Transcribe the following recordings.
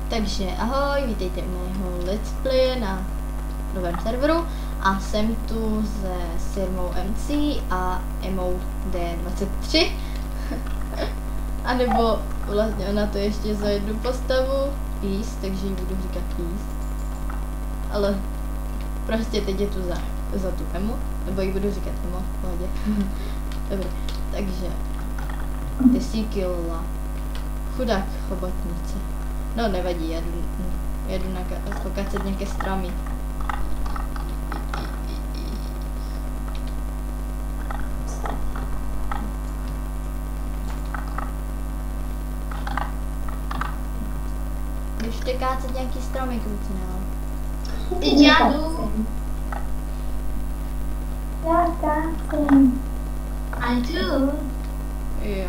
Takže ahoj, vítejte u mého let's play na novém serveru a jsem tu se Sirmou MC a Emou D23 a nebo vlastně ona to ještě za jednu postavu Peace, takže ji budu říkat Peace, ale prostě teď je tu za tu Emu, nebo ji budu říkat Emo, v pohodě. Dobře, takže ty jsi killala chudák chobotnice. No nevadí, jedu pokacet nějaké stromy. Běžte kácet nějaký stromy, kluci, no. Teď já jdu. Já kácím. A tu. Jo.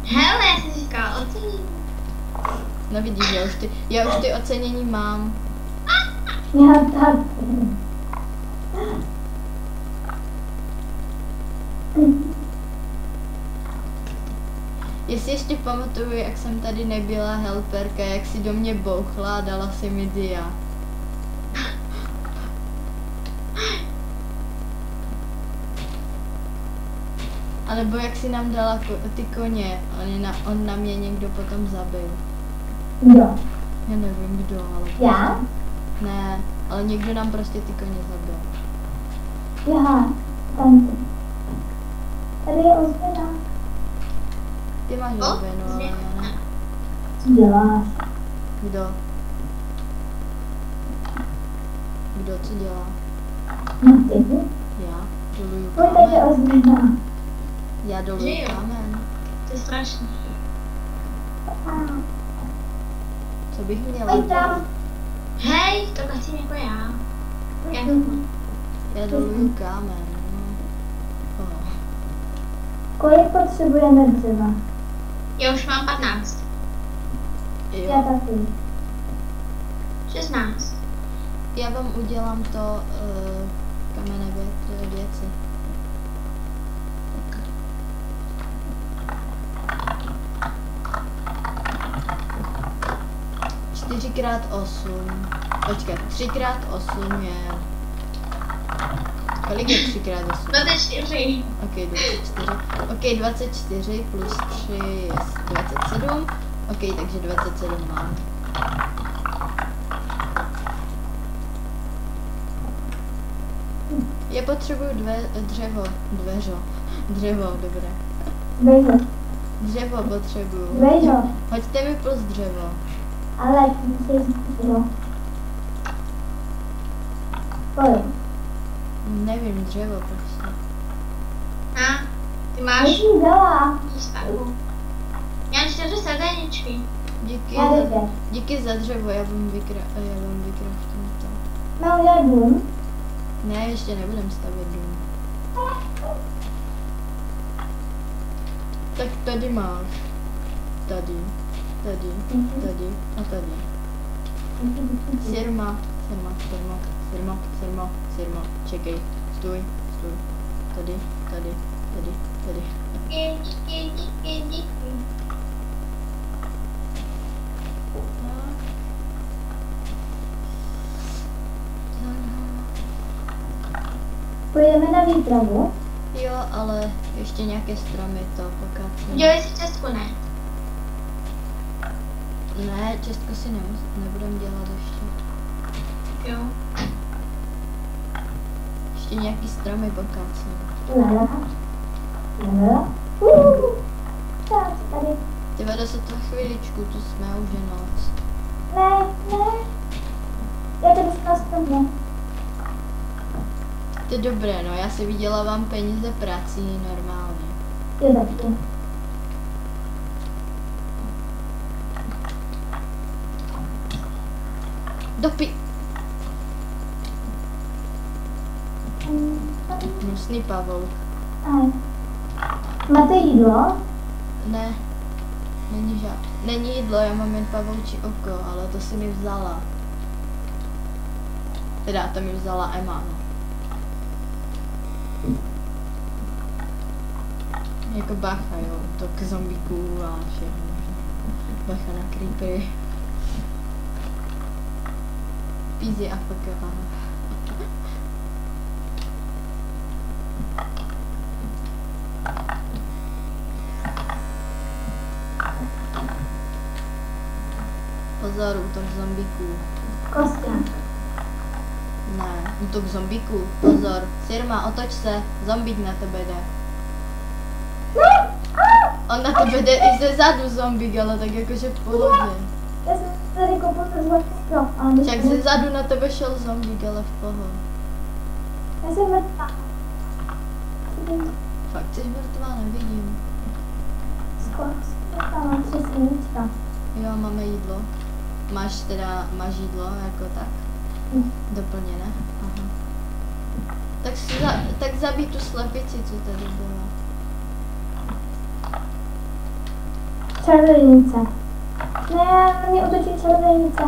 Hele, já jsem říkala ocenění. No vidíš, já už ty ocenění mám. Já taky. Jestli ještě pamatuju, jak jsem tady nebyla helperka, jak si do mě bouchla a dala si mi dia. A nebo jak si nám dala ty koně, on na mě někdo potom zabil. Jo. Já nevím kdo, ale... Já? Ne, ale někdo nám prostě ty koně zabil. Já. Tam. Tady je ozvěna. Ty máš ozvěnu, ale já ne. Co děláš? Kdo? Kdo co dělá? No ty? Já doluju Pojď, tady je kámen. ozvěna. Já doluju kámen. To je strašný. Co bych měla Pojď dělat? tam. Hej, to kasím jako já. Já doluju kámen. Oh. Kolik potřebujeme dřeva? Já už mám 15. Já Jo. taky. 16. Já vám udělám to kamenné věci. Čtyřikrát 8. Počkat, 3x8 je... Kolik je 3x8? 24. Ok, 24. Ok, 24 plus 3 je 27. Ok, takže 27 mám. Já potřebuju dřevo, dobré. Bejžo. Dřevo potřebuju. Bejžo. Hoďte mi plus dřevo. Ale musíš dřevo. Kolik? Nevím, dřevo prostě. A? Ty máš Když mi dala. výstavu. Já mám 4 sedeničky. Díky za dřevo, já vám vykraftím to. Mám já dům. Ne, ještě nebudem stavět dům. Tak tady máš. Tady a tady. Sirma, čekej, stůj. Tady. Díky. Půjdeme na výpravu. Jo, ale ještě nějaké stromy to pokácím. Udělej si čestku, ne? Ne, čestko si nebudem dělat ještě. Jo. Ještě nějaký stromy pokácím. Lala. Tak, tady. Ty vede se to chviličku, tu jsme už je noc. Ne. Já tady jsem na stromě. To je dobré, no, já si vydělávám peníze prací normálně. Je taky. Hnusný pavouk. Máte jídlo? Ne, není jídlo, já mám jen pavoučí oko, ale to si mi vzala. Teda to mi vzala Emma, no. Jako bacha, jo, to k zombíků a všechno. Bacha na creepery. Easy AFK, aha. Pozor, útok zombíků. Kosták. Ne, útok zombíků. Pozor, Sirma, otoč se, zombík na tebe jde. On na tebe jde i ze zadu zombík, ale tak jakože v pohodě. Já jsem tady koupil ten zlatý strop, ale Však ze zadu na tebe šel zombík, ale v pohodě. Já jsem mrtvá. Fakt jsi mrtvá, nevidím. Skoro mám 3 sklenička. Jo, máme jídlo. Máš jídlo jako tak? Doplněné? Aha. Tak zabij tu slepici, co tady byla. Čarodějnice. Ne, na mě útočí čarodějnice.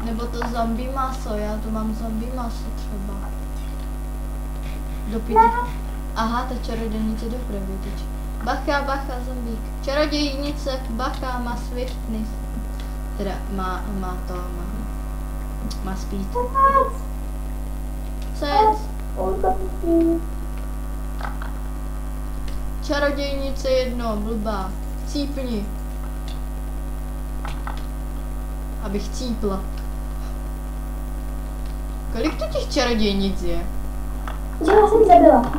Nebo to zombie maso, já tu mám zombie maso třeba. Do pidi. Aha, ta čarodějnice dopravy teď. Bacha, bacha, zombík. Čarodějnice, bacha, má swiftness. Teda má speed. Sec. Čarodějnice jedno, blbá. Cípni. Abych cípla. Kolik tu těch čarodějnic je? Že já jsem zabila.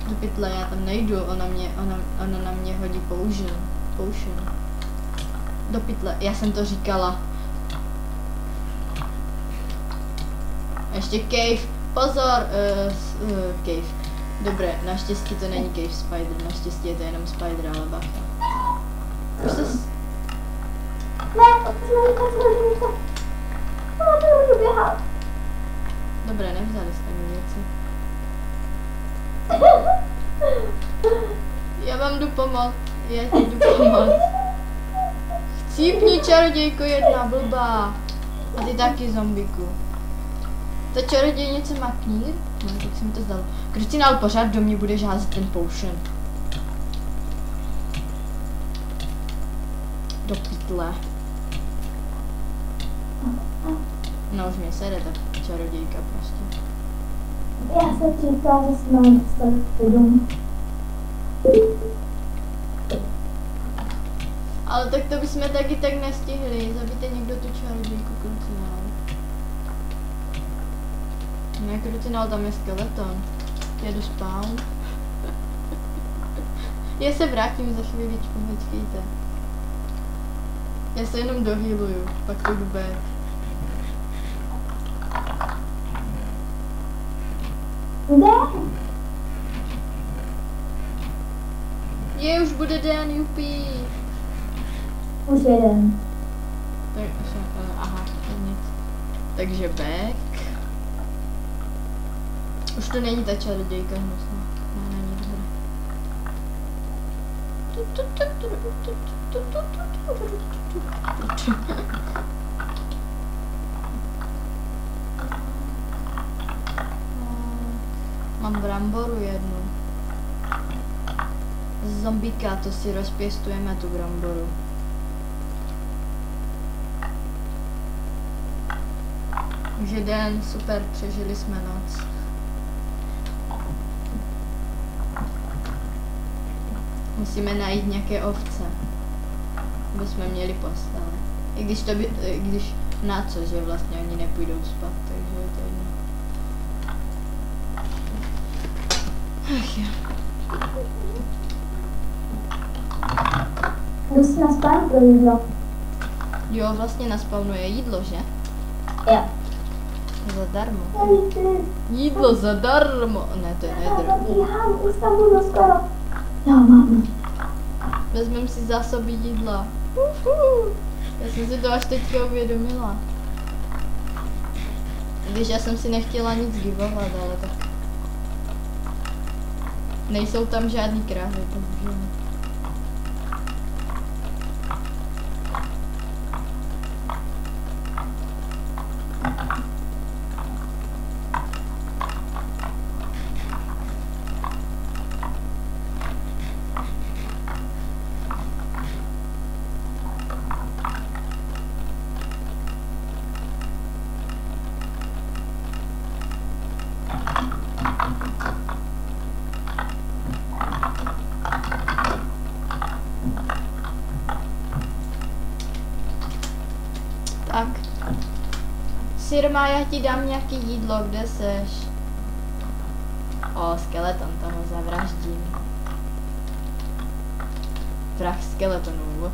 Do pytle, já tam nejdu, ona na mě hodí potion. Do pytle, já jsem to říkala. Ještě cave, pozor, cave. Dobré, naštěstí to není cave spider, naštěstí je to jenom spider, ale bacha. Už se... Ne, čarodějnice. Já nemůžu běhat. Dobré, nevzali jste mi věci. Já vám jdu pomoct. Já ti jdu pomoct. Chcípni, čarodějko jedna, blbá. A ty taky, zombiku. Ta čarodějnice má knír? No, tak se mi to zdalo. Kristina, ale pořád do mě budeš házet ten potion. Do pytle. No už mě sede ta čarodějka prostě. Já jsem čítala, že jsme dostali 7. Ale tak to bychom taky tak nestihli. Zabijte někdo tu čarodějku, Krucinál. Ne, Krucinál, tam je skeleton. Jedu spawn. Já se vrátím za chvíličku, počkejte. Já se jenom dohealuju, pak to jdu back. Kde? Je, už bude den, jupi. Už jeden. Tak, aha, to nic. Takže back. Už to není ta čarodějka hnusná. Ne, není dobré. Mám bramboru jednu. Z zombíka, to si rozpěstujeme tu bramboru. Takže den, super, přežili jsme noc. Musíme najít nějaké ovce, aby jsme měli postele. I když na co, že vlastně oni nepůjdou spát, takže je to jedno. Ach jo. Jdu si na spán pro jídlo. Jo, vlastně na spawnu je jídlo, že? Jo. Zadarmo. Jídlo zadarmo. Ne, to je nedr. Já už tam budu skoro. Jo, mám. Vezmeme si zásoby jídla. Já jsem si to až teďka uvědomila. Když já jsem si nechtěla nic givovat, ale tak... Nejsou tam žádný krávy, bohužel. Sirma, já ti dám nějaký jídlo, kde seš? O, skeleton, toho zavraždím. Vrah skeletonů.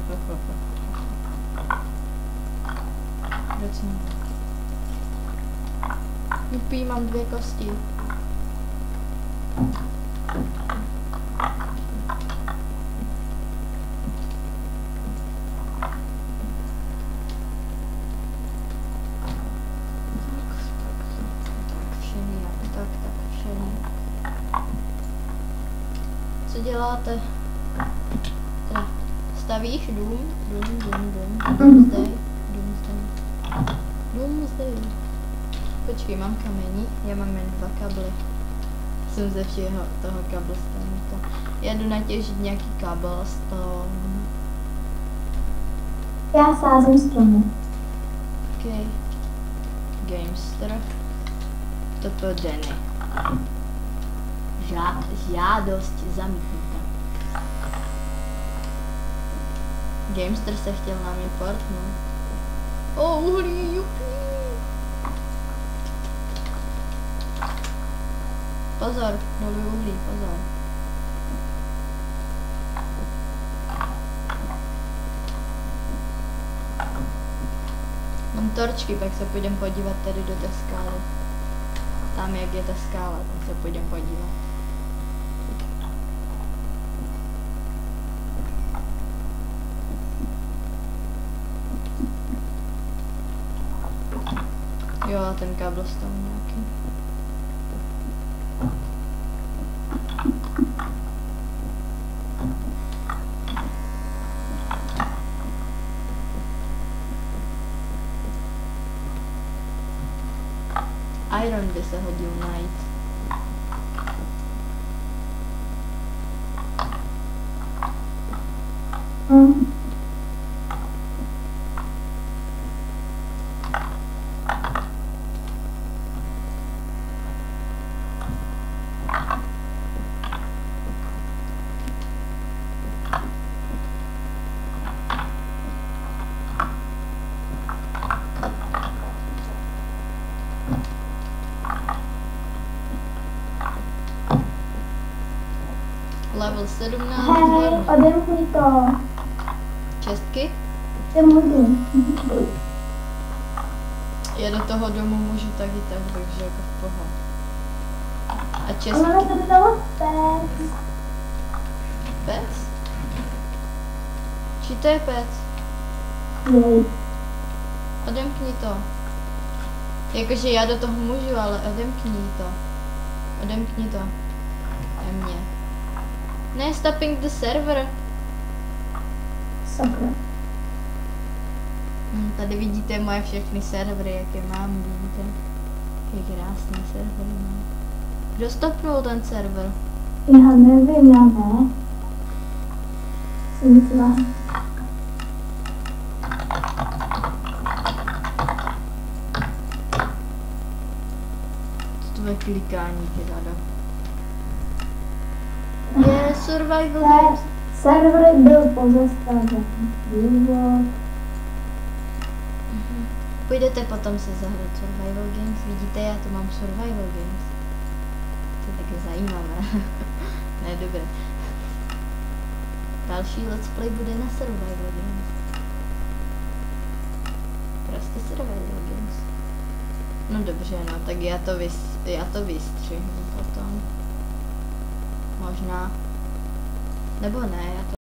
Jupí, mám 2 kosti. Co děláte? Teda, stavíš dům? Dům zde. Počkej, mám kamení, já mám jen 2 kabely. Jsem ze všeho toho cobblestone. Já jdu natěžit nějaký cobblestone. Já sázím stromy. OK. Gamester. To Danny. Žádost zamítnuta. Gamester se chtěl na mě portnout. O, uhlí, jupi. Pozor, dolu uhlí, pozor. Mám torčky, pak se půjdem podívat tady do té skály. Tam, jak je ta skála, tam se půjdem podívat. Jo, a ten cobblestone nějaký. Iron by se hodil najít. Level 17. Hej, odemkni to. Čestky? To je můj dům. Já do toho domu můžu taky tak, takže jako v pohodě. A Ona čestky? na to dala pec. Pec? Či to je pec? Jej. Odemkni to. Jakože já do toho můžu, ale odemkni to. Odemkni to. A mě. Ne, stopping the server. Sakra. Tady vidíte moje všechny servery, jaké mám, vidíte? Jaký krásný servery mám. Kdo stopnul ten server? Já nevím, já ne. Jsem zlá. To je klikání, ty rado. Je survival games. Server byl pozastaven. Důvod. Půjdete potom se zahrát survival games, vidíte, já tu mám survival games. To je taky zajímavé. Ne, dobré. Další let's play bude na survival games. Prostě survival games. No dobře, no, tak já to vystřihnu potom. Možná. Nebo ne, já to